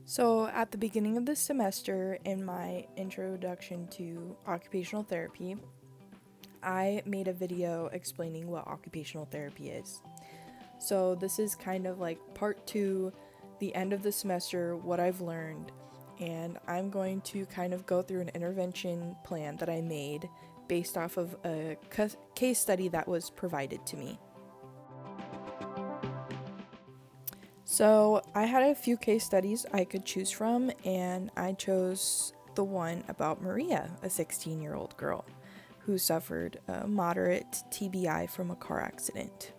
So, at the beginning of the semester, in my introduction to occupational therapy, I made a video explaining what occupational therapy is. So, this is kind of like part two, the end of the semester, what I've learned, and I'm going to kind of go through an intervention plan that I made based off of a case study that was provided to me. So I had a few case studies I could choose from, and I chose the one about Maria, a 16-year-old girl who suffered a moderate TBI from a car accident.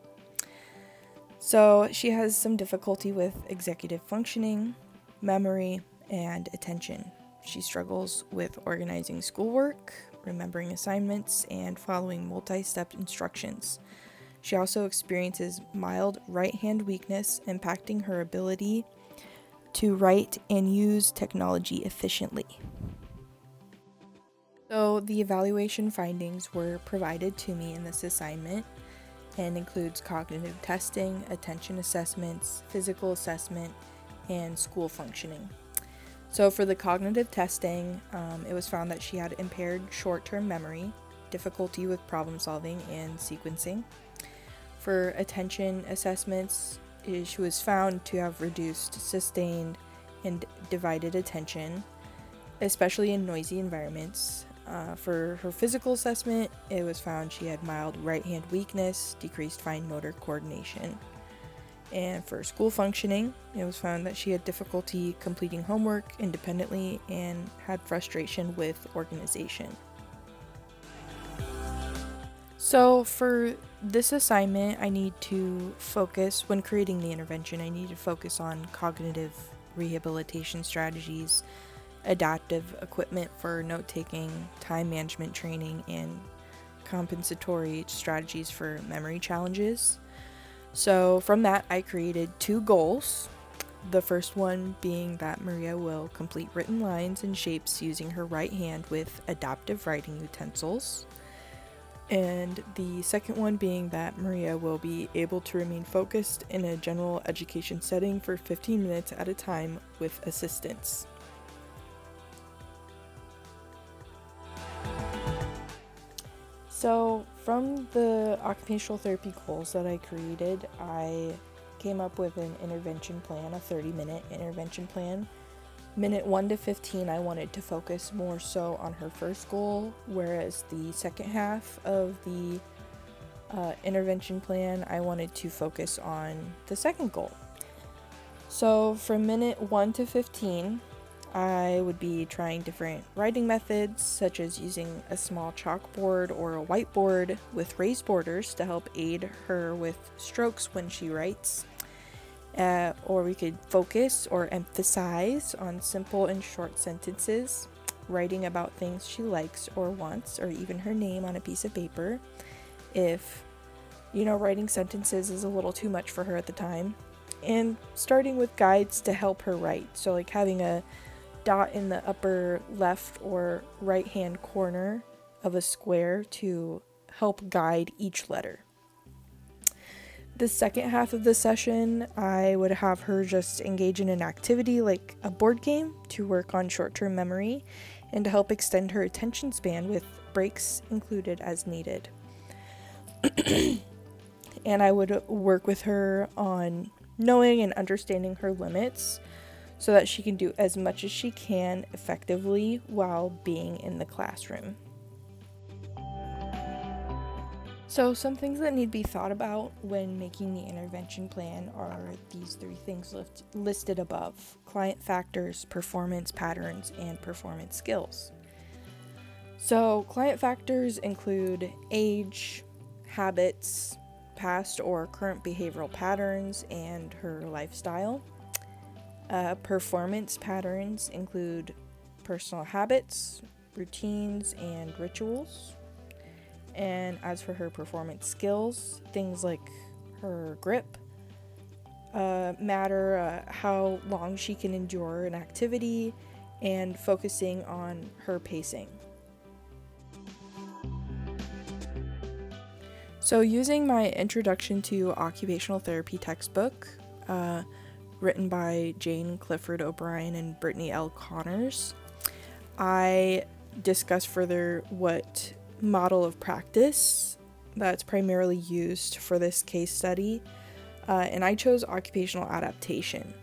So she has some difficulty with executive functioning, memory, and attention. She struggles with organizing schoolwork, remembering assignments, and following multi-step instructions. She also experiences mild right hand weakness, impacting her ability to write and use technology efficiently. So, the evaluation findings were provided to me in this assignment and includes cognitive testing, attention assessments, physical assessment, and school functioning. So, for the cognitive testing, it was found that she had impaired short-term memory, difficulty with problem solving and sequencing. For attention assessments, she was found to have reduced, sustained, and divided attention, especially in noisy environments. For her physical assessment, it was found she had mild right hand weakness, decreased fine motor coordination. And for school functioning, it was found that she had difficulty completing homework independently and had frustration with organization. So for this assignment, I need to focus, when creating the intervention, I need to focus on cognitive rehabilitation strategies, adaptive equipment for note-taking, time management training, and compensatory strategies for memory challenges. So from that, I created two goals. The first one being that Maria will complete written lines and shapes using her right hand with adaptive writing utensils. And the second one being that Maria will be able to remain focused in a general education setting for 15 minutes at a time with assistance. So, from the occupational therapy goals that I created, I came up with an intervention plan, a 30-minute intervention plan. Minute 1 to 15, I wanted to focus more so on her first goal, whereas the second half of the intervention plan, I wanted to focus on the second goal. So from minute 1 to 15, I would be trying different writing methods, such as using a small chalkboard or a whiteboard with raised borders to help aid her with strokes when she writes. Or we could focus or emphasize on simple and short sentences, writing about things she likes or wants, or even her name on a piece of paper, if, writing sentences is a little too much for her at the time. And starting with guides to help her write. So like having a dot in the upper left or right hand corner of a square to help guide each letter. The second half of the session, I would have her just engage in an activity like a board game to work on short-term memory and to help extend her attention span with breaks included as needed. And I would work with her on knowing and understanding her limits so that she can do as much as she can effectively while being in the classroom. So some things that need to be thought about when making the intervention plan are these three things listed above: client factors, performance patterns, and performance skills. So client factors include age, habits, past or current behavioral patterns, and her lifestyle. Performance patterns include personal habits, routines, and rituals. And as for her performance skills, things like her grip matter, how long she can endure an activity, and focusing on her pacing. So using my Introduction to Occupational Therapy textbook, written by Jane Clifford O'Brien and Brittany L. Connors. I discuss further what model of practice that's primarily used for this case study, and I chose occupational adaptation.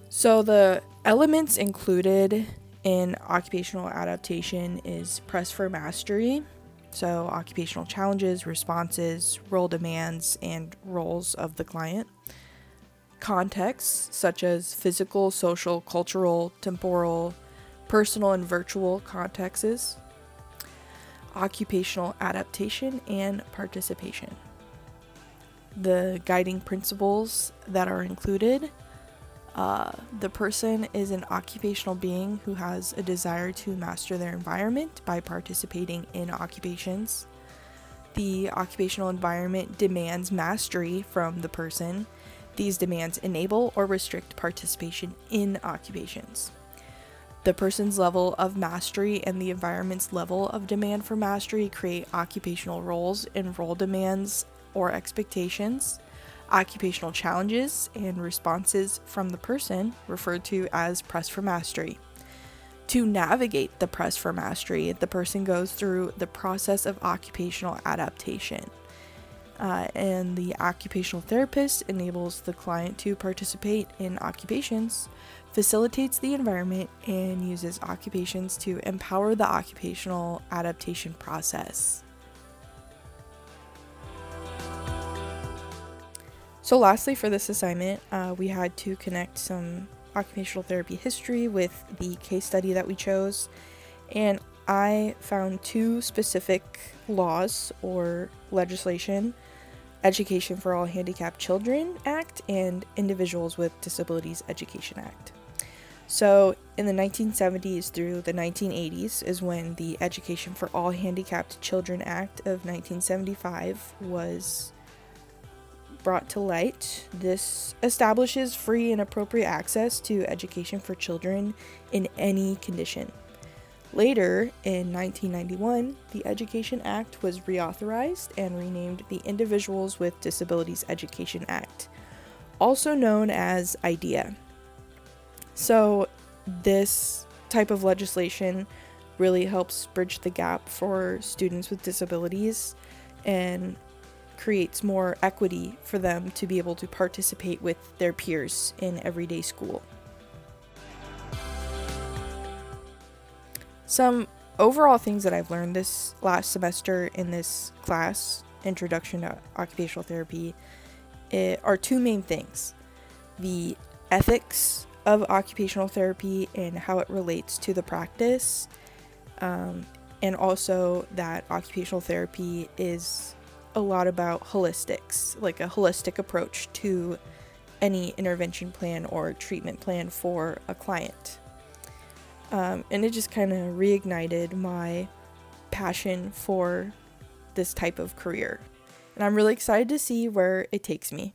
So the elements included in occupational adaptation is press for mastery, so occupational challenges, responses, role demands, and roles of the client. Contexts such as physical, social, cultural, temporal, personal, and virtual contexts. Occupational adaptation and participation. The guiding principles that are included. The person is an occupational being who has a desire to master their environment by participating in occupations. The occupational environment demands mastery from the person. These demands enable or restrict participation in occupations. The person's level of mastery and the environment's level of demand for mastery create occupational roles and role demands or expectations. Occupational challenges and responses from the person, referred to as press for mastery. To navigate the press for mastery, the person goes through the process of occupational adaptation. And the occupational therapist enables the client to participate in occupations, facilitates the environment, and uses occupations to empower the occupational adaptation process. So lastly, for this assignment, we had to connect some occupational therapy history with the case study that we chose, and I found two specific laws or legislation: Education for All Handicapped Children Act and Individuals with Disabilities Education Act. So in the 1970s through the 1980s is when the Education for All Handicapped Children Act of 1975 was brought to light. This establishes free and appropriate access to education for children in any condition. Later, in 1991, the Education Act was reauthorized and renamed the Individuals with Disabilities Education Act, also known as IDEA. So this type of legislation really helps bridge the gap for students with disabilities and creates more equity for them to be able to participate with their peers in everyday school. Some overall things that I've learned this last semester in this class, Introduction to Occupational Therapy, are two main things: the ethics of occupational therapy and how it relates to the practice, and also that occupational therapy is a lot about holistics, like a holistic approach to any intervention plan or treatment plan for a client. And it just kind of reignited my passion for this type of career. And I'm really excited to see where it takes me.